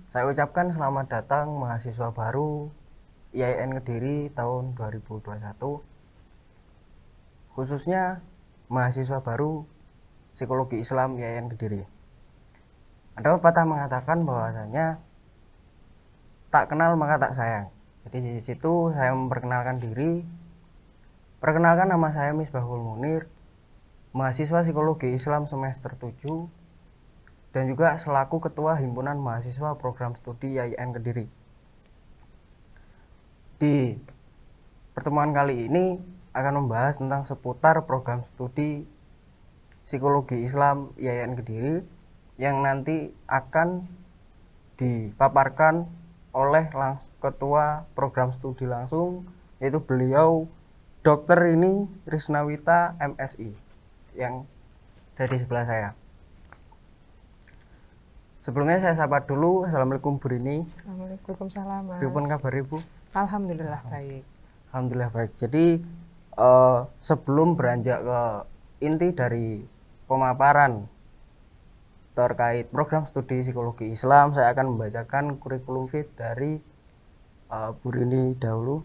Saya ucapkan selamat datang mahasiswa baru IAIN Kediri tahun 2021, khususnya mahasiswa baru Psikologi Islam IAIN Kediri. Ada pepatah mengatakan bahwasanya tak kenal maka tak sayang. Jadi di situ saya memperkenalkan diri. Perkenalkan, nama saya Misbahul Munir, mahasiswa Psikologi Islam semester 7 dan juga selaku Ketua Himpunan Mahasiswa Program Studi IAIN Kediri. Di pertemuan kali ini akan membahas tentang seputar program studi Psikologi Islam IAIN Kediri yang nanti akan dipaparkan oleh Ketua Program Studi langsung, yaitu beliau Dr. Rini Risnawita MSI yang dari sebelah saya. Sebelumnya saya sapa dulu. Assalamualaikum Bu Rini. Waalaikumsalam, Mas. Bagaimana kabar Ibu? Alhamdulillah baik. Alhamdulillah baik. Jadi sebelum beranjak ke inti dari pemaparan terkait program studi Psikologi Islam, saya akan membacakan kurikulum vitae dari Bu Rini dahulu.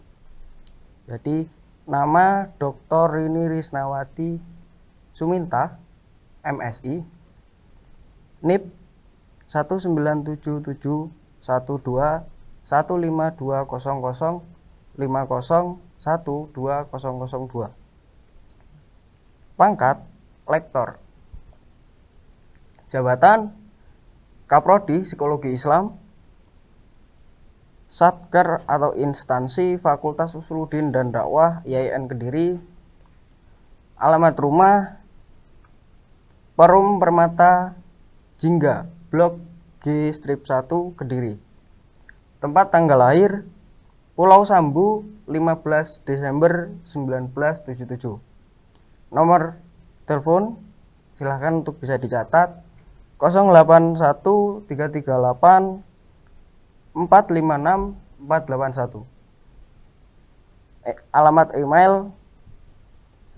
Jadi nama Dr. Rini Risnawati Suminta MSI, NIP 19771215200501202. Pangkat lektor. Jabatan Kaprodi Psikologi Islam, Satker atau instansi Fakultas Usuluddin dan Dakwah IAIN Kediri. Alamat rumah Perum Permata Jingga, Blok G-1 Kediri. Tempat tanggal lahir Pulau Sambu 15 Desember 1977. Nomor telepon silahkan untuk bisa dicatat 081338456481. Alamat email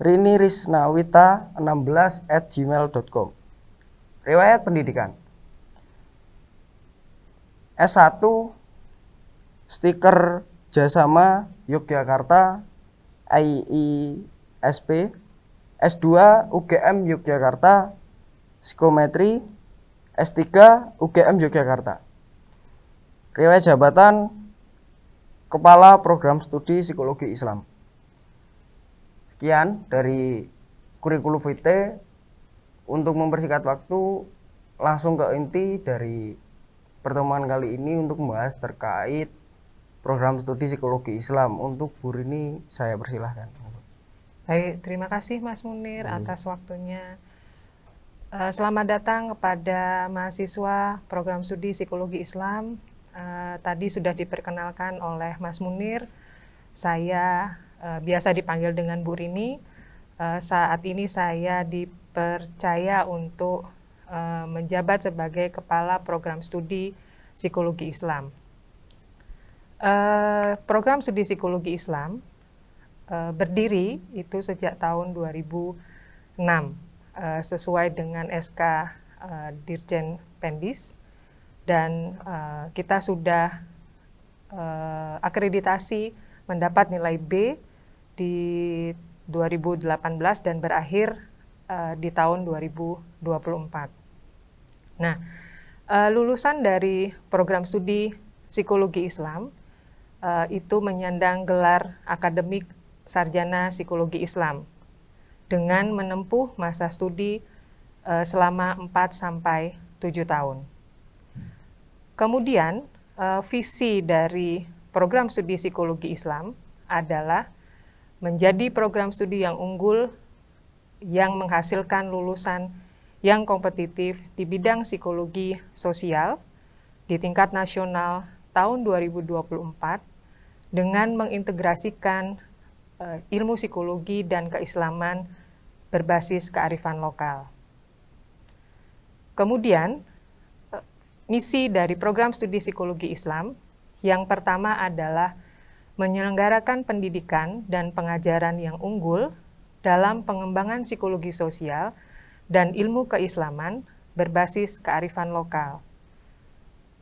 rinirisnawita16@gmail.com. Riwayat pendidikan S1 Stiker Jasama Yogyakarta IISP, S2 UGM Yogyakarta Psikometri, S3 UGM Yogyakarta. Riwayat jabatan Kepala Program Studi Psikologi Islam. Sekian dari kurikulum vitae. Untuk mempersingkat waktu, langsung ke inti dari pertemuan kali ini untuk membahas terkait program studi Psikologi Islam. Untuk Bu Rini saya persilahkan. Baik, terima kasih Mas Munir atas waktunya. Selamat datang kepada mahasiswa program studi Psikologi Islam. Tadi sudah diperkenalkan oleh Mas Munir. Saya biasa dipanggil dengan Bu Rini. Saat ini saya dipercaya untuk menjabat sebagai Kepala Program Studi Psikologi Islam. Program Studi Psikologi Islam berdiri itu sejak tahun 2006 sesuai dengan SK Dirjen Pendis, dan kita sudah akreditasi mendapat nilai B di 2018 dan berakhir di tahun 2024. Nah, lulusan dari program studi Psikologi Islam itu menyandang gelar akademik Sarjana Psikologi Islam dengan menempuh masa studi selama 4-7 tahun. Kemudian, visi dari program studi Psikologi Islam adalah menjadi program studi yang unggul yang menghasilkan lulusan yang kompetitif di bidang psikologi sosial di tingkat nasional tahun 2024 dengan mengintegrasikan ilmu psikologi dan keislaman berbasis kearifan lokal. Kemudian, misi dari program studi Psikologi Islam yang pertama adalah menyelenggarakan pendidikan dan pengajaran yang unggul dalam pengembangan psikologi sosial dan ilmu keislaman berbasis kearifan lokal.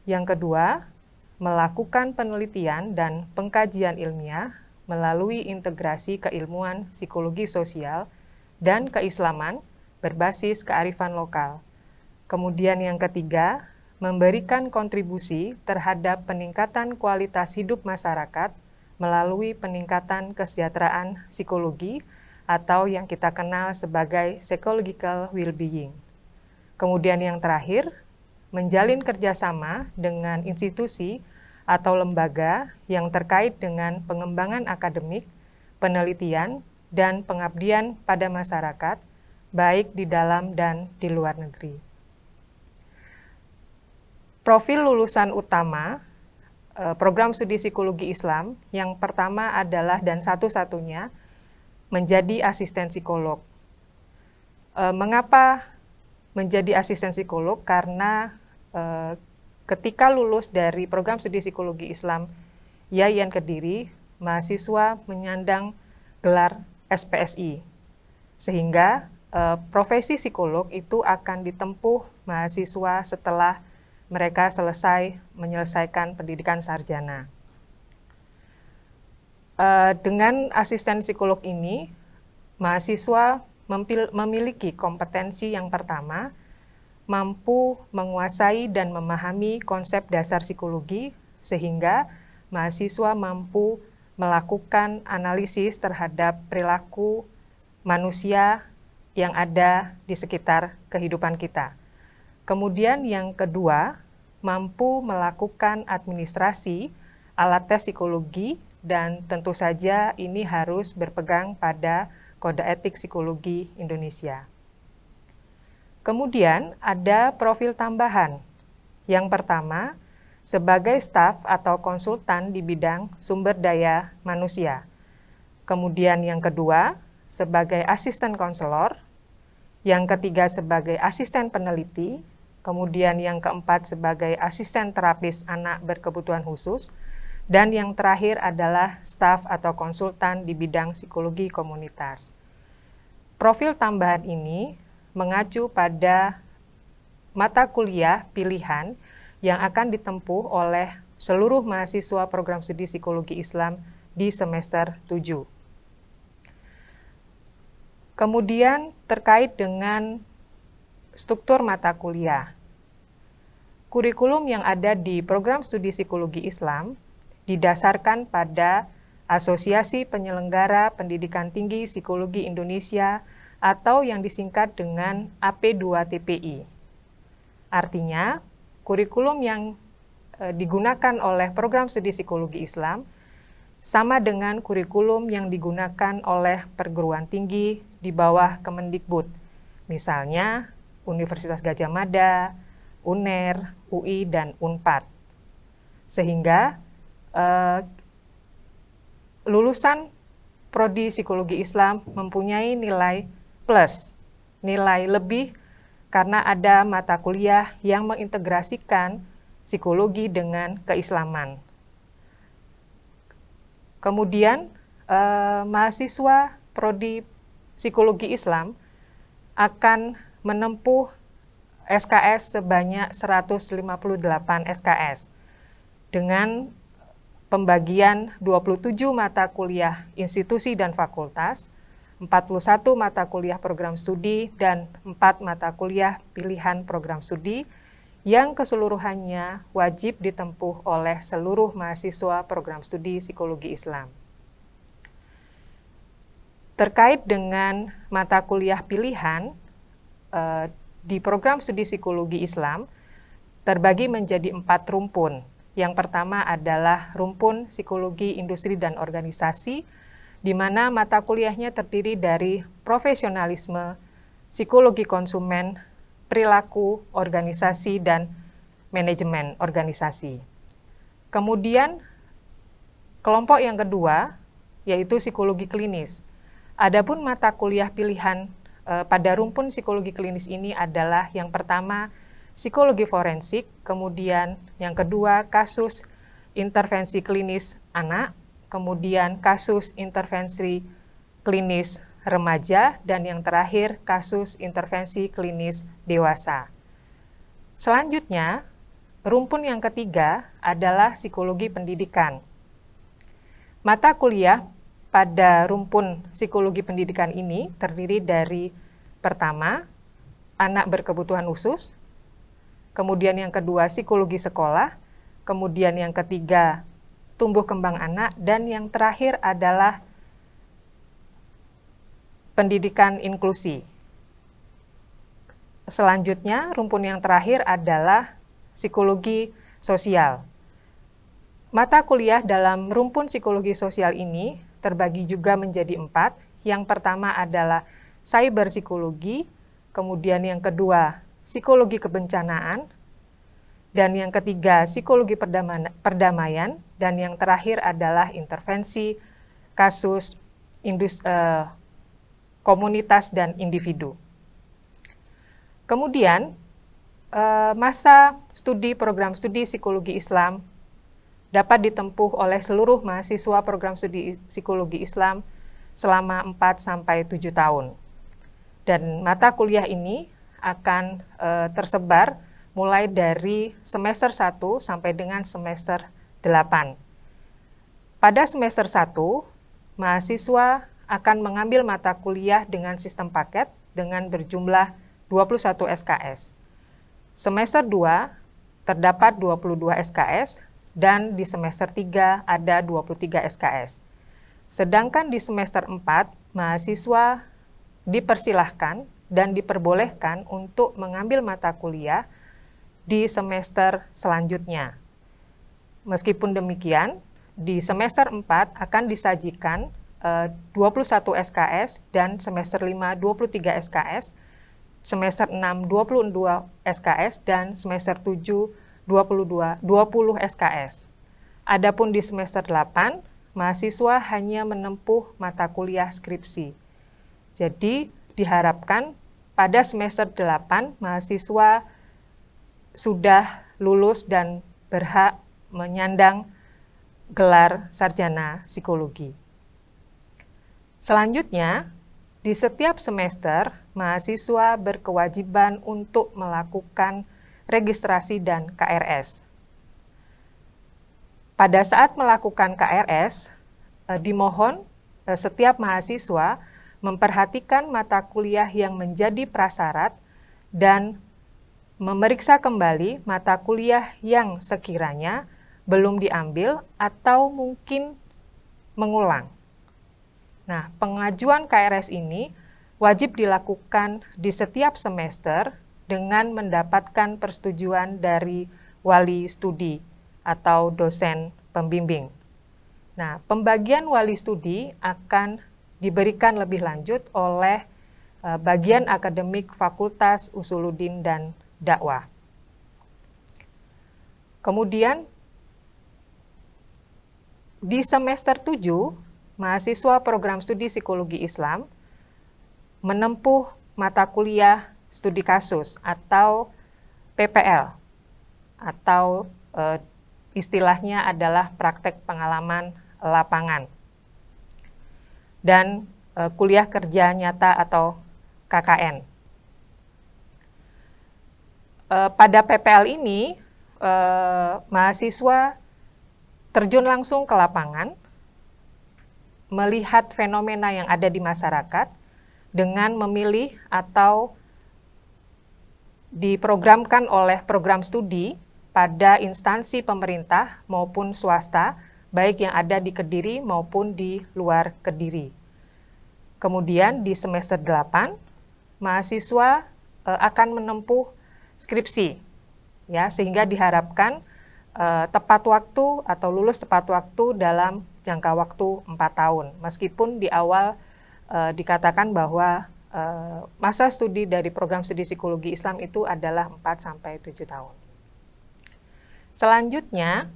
Yang kedua, melakukan penelitian dan pengkajian ilmiah melalui integrasi keilmuan psikologi sosial dan keislaman berbasis kearifan lokal. Kemudian yang ketiga, memberikan kontribusi terhadap peningkatan kualitas hidup masyarakat melalui peningkatan kesejahteraan psikologi atau yang kita kenal sebagai psychological well-being. Kemudian yang terakhir, menjalin kerjasama dengan institusi atau lembaga yang terkait dengan pengembangan akademik, penelitian, dan pengabdian pada masyarakat, baik di dalam dan di luar negeri. Profil lulusan utama program studi psikologi Islam yang pertama adalah dan satu-satunya menjadi asisten psikolog. Mengapa menjadi asisten psikolog? Karena ketika lulus dari program studi psikologi Islam YAIN Kediri, mahasiswa menyandang gelar SPSI, sehingga profesi psikolog itu akan ditempuh mahasiswa setelah mereka menyelesaikan pendidikan sarjana. Dengan asisten psikolog ini, mahasiswa memiliki kompetensi yang pertama, mampu menguasai dan memahami konsep dasar psikologi, sehingga mahasiswa mampu melakukan analisis terhadap perilaku manusia yang ada di sekitar kehidupan kita. Kemudian yang kedua, mampu melakukan administrasi alat tes psikologi dan tentu saja ini harus berpegang pada Kode Etik Psikologi Indonesia. Kemudian ada profil tambahan. Yang pertama, sebagai staf atau konsultan di bidang sumber daya manusia. Kemudian yang kedua, sebagai asisten konselor. Yang ketiga, sebagai asisten peneliti. Kemudian yang keempat, sebagai asisten terapis anak berkebutuhan khusus. Dan yang terakhir adalah staf atau konsultan di bidang psikologi komunitas. Profil tambahan ini mengacu pada mata kuliah pilihan yang akan ditempuh oleh seluruh mahasiswa program studi psikologi Islam di semester 7. Kemudian terkait dengan struktur mata kuliah. Kurikulum yang ada di program studi psikologi Islam didasarkan pada Asosiasi Penyelenggara Pendidikan Tinggi Psikologi Indonesia atau yang disingkat dengan AP2TPI. Artinya, kurikulum yang digunakan oleh program studi psikologi Islam sama dengan kurikulum yang digunakan oleh perguruan tinggi di bawah Kemendikbud, misalnya Universitas Gadjah Mada, UNER, UI, dan UNPAD. Sehingga lulusan Prodi Psikologi Islam mempunyai nilai plus, nilai lebih karena ada mata kuliah yang mengintegrasikan psikologi dengan keislaman. Kemudian mahasiswa Prodi Psikologi Islam akan menempuh SKS sebanyak 158 SKS dengan pembagian 27 mata kuliah institusi dan fakultas, 41 mata kuliah program studi, dan 4 mata kuliah pilihan program studi yang keseluruhannya wajib ditempuh oleh seluruh mahasiswa program studi psikologi Islam. Terkait dengan mata kuliah pilihan di program studi psikologi Islam terbagi menjadi 4 rumpun. Yang pertama adalah rumpun psikologi industri dan organisasi, di mana mata kuliahnya terdiri dari profesionalisme, psikologi konsumen, perilaku organisasi, dan manajemen organisasi. Kemudian kelompok yang kedua yaitu psikologi klinis. Adapun mata kuliah pilihan pada rumpun psikologi klinis ini adalah yang pertama psikologi forensik, kemudian yang kedua kasus intervensi klinis anak, kemudian kasus intervensi klinis remaja, dan yang terakhir kasus intervensi klinis dewasa. Selanjutnya, rumpun yang ketiga adalah psikologi pendidikan. Mata kuliah pada rumpun psikologi pendidikan ini terdiri dari pertama, anak berkebutuhan khusus, kemudian yang kedua, psikologi sekolah, kemudian yang ketiga, tumbuh kembang anak, dan yang terakhir adalah pendidikan inklusi. Selanjutnya, rumpun yang terakhir adalah psikologi sosial. Mata kuliah dalam rumpun psikologi sosial ini terbagi juga menjadi 4. Yang pertama adalah cyber psikologi, kemudian yang kedua psikologi kebencanaan, dan yang ketiga psikologi perdamaian, dan yang terakhir adalah intervensi kasus komunitas dan individu. Kemudian masa studi program studi psikologi Islam dapat ditempuh oleh seluruh mahasiswa program studi psikologi Islam selama 4-7 tahun. Dan mata kuliah ini akan tersebar mulai dari semester 1 sampai dengan semester 8. Pada semester 1, mahasiswa akan mengambil mata kuliah dengan sistem paket dengan berjumlah 21 SKS. Semester 2 terdapat 22 SKS, dan di semester 3 ada 23 SKS. Sedangkan di semester 4, mahasiswa dipersilahkan dan diperbolehkan untuk mengambil mata kuliah di semester selanjutnya. Meskipun demikian, di semester 4 akan disajikan 21 SKS dan semester 5 23 SKS, semester 6 22 SKS, dan semester 7 20 SKS. Adapun di semester 8, mahasiswa hanya menempuh mata kuliah skripsi. Jadi, diharapkan pada semester 8, mahasiswa sudah lulus dan berhak menyandang gelar sarjana psikologi. Selanjutnya, di setiap semester, mahasiswa berkewajiban untuk melakukan registrasi dan KRS. Pada saat melakukan KRS, dimohon setiap mahasiswa memperhatikan mata kuliah yang menjadi prasyarat dan memeriksa kembali mata kuliah yang sekiranya belum diambil atau mungkin mengulang. Nah, pengajuan KRS ini wajib dilakukan di setiap semester dengan mendapatkan persetujuan dari wali studi atau dosen pembimbing. Nah, pembagian wali studi akan diberikan lebih lanjut oleh bagian akademik Fakultas Usuluddin dan Dakwah. Kemudian, di semester 7, mahasiswa program studi psikologi Islam menempuh mata kuliah studi kasus atau PPL, atau istilahnya adalah praktek pengalaman lapangan, dan kuliah kerja nyata atau KKN. Pada PPL ini, mahasiswa terjun langsung ke lapangan, melihat fenomena yang ada di masyarakat dengan memilih atau diprogramkan oleh program studi pada instansi pemerintah maupun swasta, baik yang ada di Kediri maupun di luar Kediri. Kemudian di semester 8, mahasiswa akan menempuh skripsi, ya, sehingga diharapkan tepat waktu atau lulus tepat waktu dalam jangka waktu 4 tahun. Meskipun di awal dikatakan bahwa masa studi dari program studi psikologi Islam itu adalah 4-7 tahun. Selanjutnya,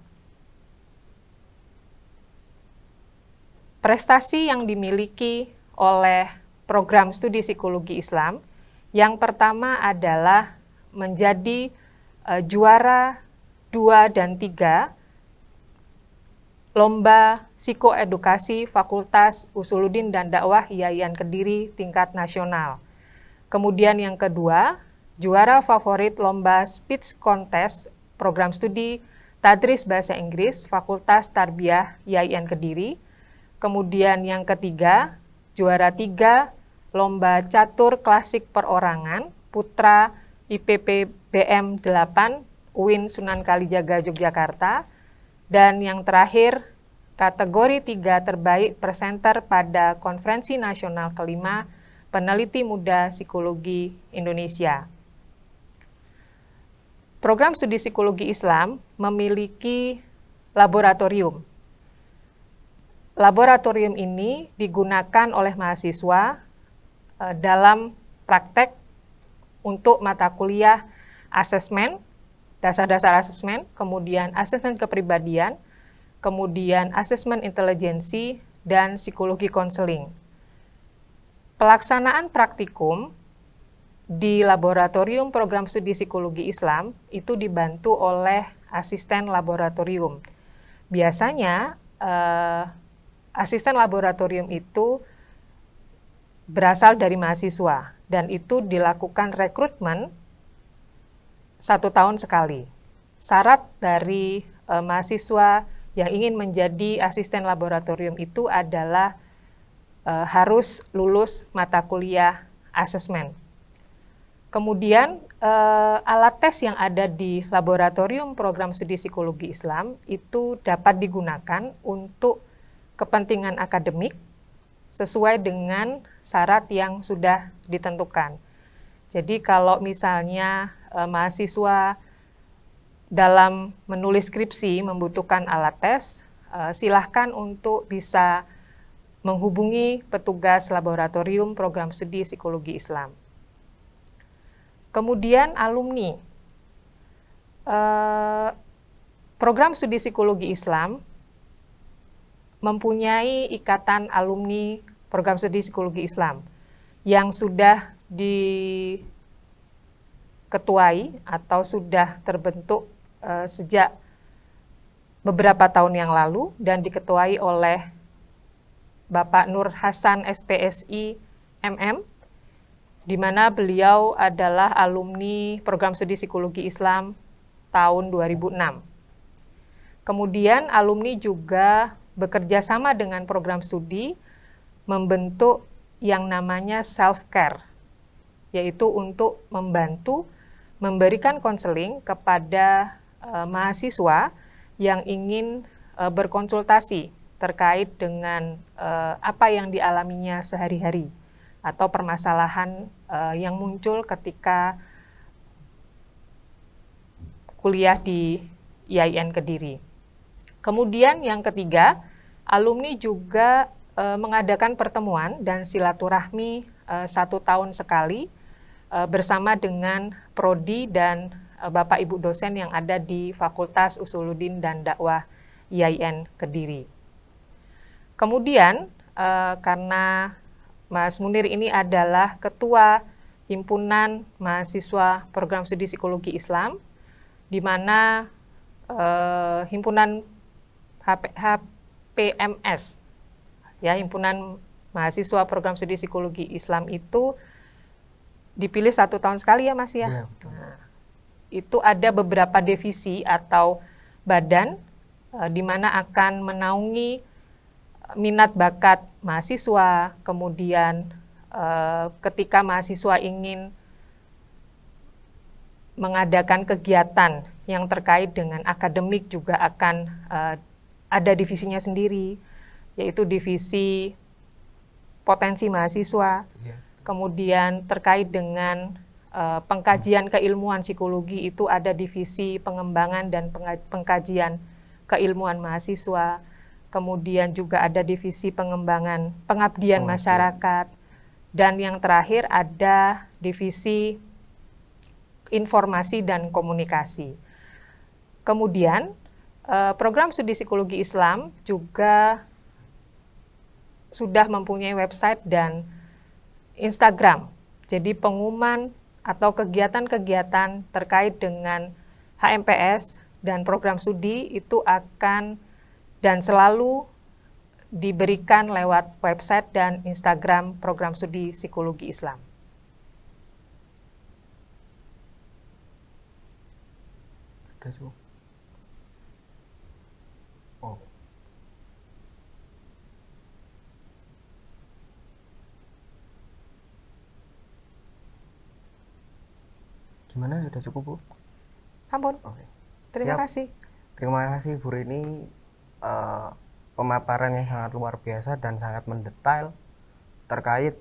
prestasi yang dimiliki oleh program studi psikologi Islam, yang pertama adalah menjadi juara 2 dan 3 Lomba Psikoedukasi Fakultas Usuluddin dan Dakwah IAIN Kediri tingkat nasional. Kemudian yang kedua, juara favorit Lomba Speech Contest program studi Tadris Bahasa Inggris Fakultas Tarbiyah IAIN Kediri. Kemudian yang ketiga, juara 3 Lomba Catur Klasik Perorangan Putra IPP BM 8 UIN Sunan Kalijaga Yogyakarta. Dan yang terakhir, kategori 3 terbaik presenter pada Konferensi Nasional kelima Peneliti Muda Psikologi Indonesia. Program studi psikologi Islam memiliki laboratorium. Laboratorium ini digunakan oleh mahasiswa dalam praktek untuk mata kuliah asesmen, dasar-dasar asesmen, kemudian asesmen kepribadian, kemudian asesmen intelijensi, dan psikologi konseling. Pelaksanaan praktikum di laboratorium program studi psikologi Islam itu dibantu oleh asisten laboratorium. Biasanya asisten laboratorium itu berasal dari mahasiswa dan itu dilakukan rekrutmen 1 tahun sekali. Syarat dari mahasiswa yang ingin menjadi asisten laboratorium itu adalah harus lulus mata kuliah asesmen. Kemudian alat tes yang ada di laboratorium program studi psikologi Islam itu dapat digunakan untuk kepentingan akademik sesuai dengan syarat yang sudah ditentukan. Jadi kalau misalnya mahasiswa dalam menulis skripsi membutuhkan alat tes, silahkan untuk bisa menghubungi petugas laboratorium program studi psikologi Islam. Kemudian alumni. Program studi psikologi Islam mempunyai ikatan alumni program studi psikologi Islam yang sudah diketuai atau sudah terbentuk sejak beberapa tahun yang lalu dan diketuai oleh Bapak Nur Hasan SPSI MM, di mana beliau adalah alumni program studi psikologi Islam tahun 2006. Kemudian alumni juga bekerja sama dengan program studi membentuk yang namanya self-care, yaitu untuk membantu memberikan konseling kepada mahasiswa yang ingin berkonsultasi terkait dengan apa yang dialaminya sehari-hari atau permasalahan yang muncul ketika kuliah di IAIN Kediri. Kemudian yang ketiga, alumni juga mengadakan pertemuan dan silaturahmi 1 tahun sekali bersama dengan prodi dan Bapak Ibu dosen yang ada di Fakultas Usuluddin dan Dakwah IAIN Kediri. Kemudian karena Mas Munir ini adalah Ketua Himpunan Mahasiswa Program Studi Psikologi Islam, di mana Himpunan HPMS, ya, Himpunan Mahasiswa Program Studi Psikologi Islam itu dipilih 1 tahun sekali ya Mas ya. Nah, itu ada beberapa divisi atau badan di mana akan menaungi minat bakat mahasiswa, kemudian ketika mahasiswa ingin mengadakan kegiatan yang terkait dengan akademik juga akan ada divisinya sendiri, yaitu divisi potensi mahasiswa. Kemudian terkait dengan pengkajian keilmuan psikologi itu ada divisi pengembangan dan pengkajian keilmuan mahasiswa. Kemudian juga ada divisi pengembangan pengabdian masyarakat. Dan yang terakhir ada divisi informasi dan komunikasi. Kemudian program studi psikologi Islam juga sudah mempunyai website dan Instagram. Jadi pengumuman atau kegiatan-kegiatan terkait dengan HMPS dan program studi itu akan dan selalu diberikan lewat website dan Instagram program studi psikologi Islam. sudah cukup. Oh. Gimana, sudah cukup, Bu? Ampun. Oke. Terima Siap. kasih. Terima kasih Bu Rini, pemaparan yang sangat luar biasa dan sangat mendetail terkait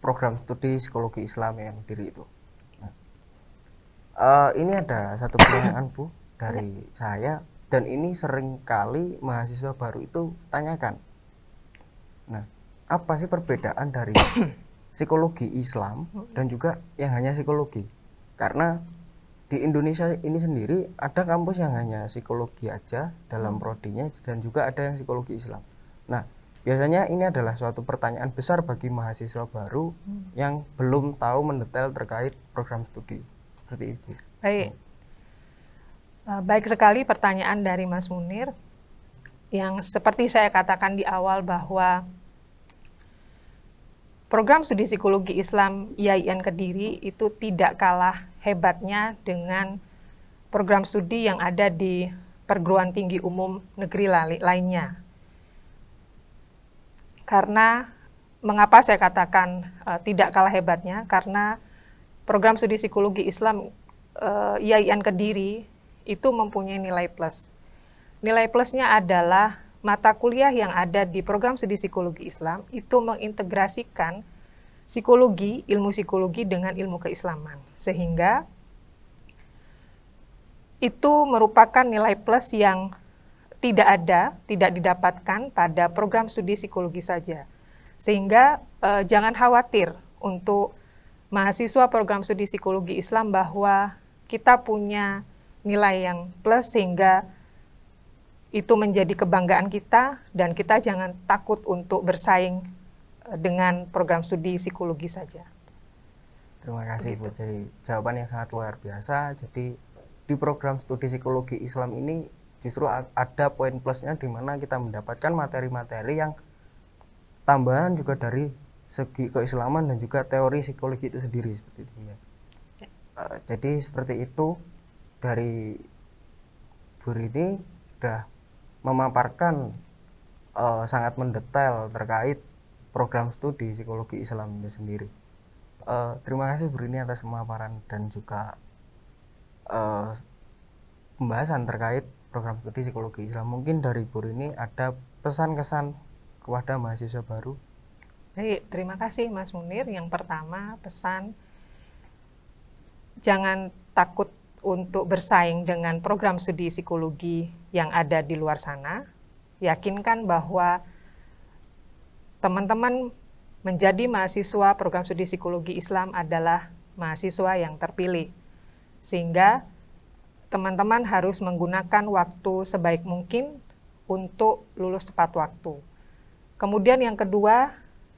program studi psikologi Islam yang diri itu. Ini ada satu pertanyaan Bu dari saya, dan ini sering kali mahasiswa baru itu tanyakan. Nah, apa sih perbedaan dari psikologi Islam dan juga yang hanya psikologi? Karena di Indonesia ini sendiri ada kampus yang hanya psikologi aja dalam prodinya, dan juga ada yang psikologi Islam. Nah, biasanya ini adalah suatu pertanyaan besar bagi mahasiswa baru yang belum tahu mendetail terkait program studi. Seperti itu. Baik. Baik sekali pertanyaan dari Mas Munir, yang seperti saya katakan di awal bahwa program studi psikologi Islam IAIN Kediri itu tidak kalah hebatnya dengan program studi yang ada di perguruan tinggi umum negeri lainnya. Karena mengapa saya katakan tidak kalah hebatnya? Karena program studi psikologi Islam IAIN Kediri itu mempunyai nilai plus. Nilai plusnya adalah mata kuliah yang ada di program studi psikologi Islam itu mengintegrasikan psikologi, ilmu psikologi dengan ilmu keislaman. Sehingga itu merupakan nilai plus yang tidak didapatkan pada program studi psikologi saja. Sehingga jangan khawatir untuk mahasiswa program studi psikologi Islam bahwa kita punya nilai yang plus sehingga itu menjadi kebanggaan kita, dan kita jangan takut untuk bersaing dengan program studi psikologi saja. Terima kasih Bu, jadi jawaban yang sangat luar biasa. Jadi di program studi psikologi Islam ini justru ada poin plusnya, di mana kita mendapatkan materi-materi yang tambahan juga dari segi keislaman dan juga teori psikologi itu sendiri, seperti itu ya. Jadi seperti itu dari Bu Rini sudah memaparkan sangat mendetail terkait program studi psikologi Islam itu sendiri. Terima kasih Bu Rini atas pemaparan dan juga pembahasan terkait program studi psikologi Islam. Mungkin dari Bu Rini ada pesan-kesan kepada mahasiswa baru? Baik, terima kasih Mas Munir. Yang pertama, pesan jangan takut untuk bersaing dengan program studi psikologi yang ada di luar sana. Yakinkan bahwa teman-teman menjadi mahasiswa program studi psikologi Islam adalah mahasiswa yang terpilih. Sehingga teman-teman harus menggunakan waktu sebaik mungkin untuk lulus tepat waktu. Kemudian yang kedua,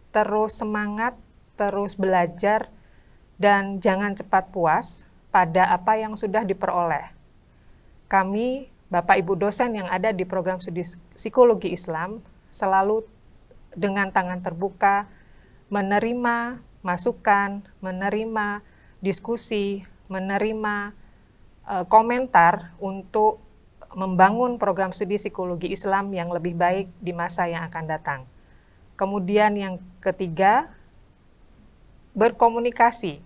terus semangat, terus belajar, dan jangan cepat puas pada apa yang sudah diperoleh. Kami, Bapak Ibu dosen yang ada di program studi psikologi Islam, selalu dengan tangan terbuka menerima masukan, menerima diskusi, menerima komentar untuk membangun program studi psikologi Islam yang lebih baik di masa yang akan datang. Kemudian yang ketiga, berkomunikasi.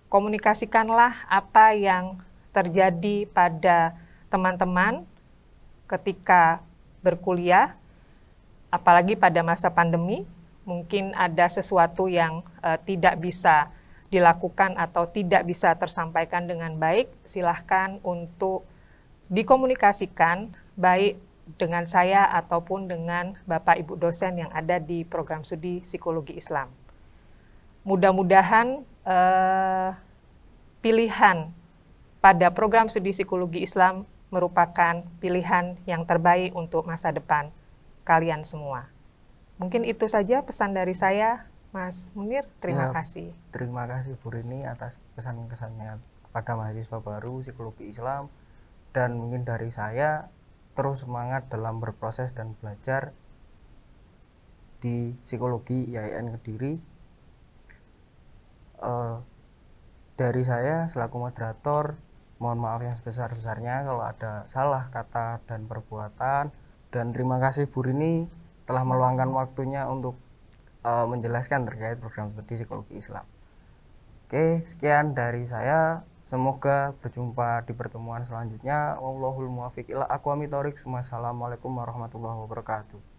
Komunikasikanlah apa yang terjadi pada teman-teman ketika berkuliah, apalagi pada masa pandemi. Mungkin ada sesuatu yang tidak bisa dilakukan atau tidak bisa tersampaikan dengan baik. Silahkan untuk dikomunikasikan baik dengan saya ataupun dengan Bapak Ibu dosen yang ada di program studi psikologi Islam. Mudah-mudahan pilihan pada program studi psikologi Islam merupakan pilihan yang terbaik untuk masa depan kalian semua. Mungkin itu saja pesan dari saya, Mas Munir. Terima kasih. Terima kasih Bu Rini atas pesan-kesannya kepada mahasiswa baru psikologi Islam. Dan mungkin dari saya, terus semangat dalam berproses dan belajar di psikologi IAIN Kediri. dari saya selaku moderator, mohon maaf yang sebesar-besarnya kalau ada salah kata dan perbuatan, dan terima kasih Bu Rini telah meluangkan waktunya untuk menjelaskan terkait program studi psikologi Islam. Oke, sekian dari saya. Semoga berjumpa di pertemuan selanjutnya. Wallahul muwaffiq ila aqwamit thoriq. Wassalamualaikum warahmatullahi wabarakatuh.